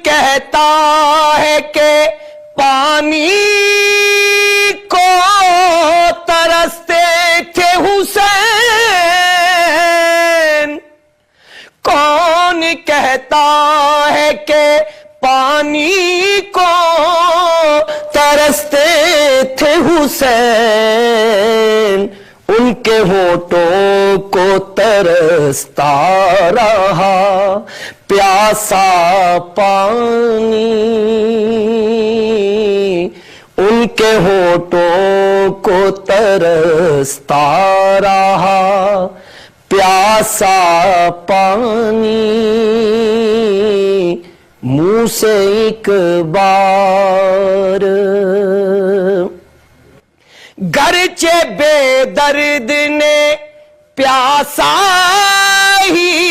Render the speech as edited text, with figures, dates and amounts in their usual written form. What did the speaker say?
کہتا ہے کہ پانی کو ترستے تھے حسین؟ کون کہتا ہے کہ پانی کو ترستے تھے حسین؟ ان کے ہونٹوں کو ترستا رہا پیاسا پانی، ان کے ہونٹوں کو ترستا رہا پیاسا پانی، منہ سے ایک بار گرچہ بے درد نے پیاسا ہی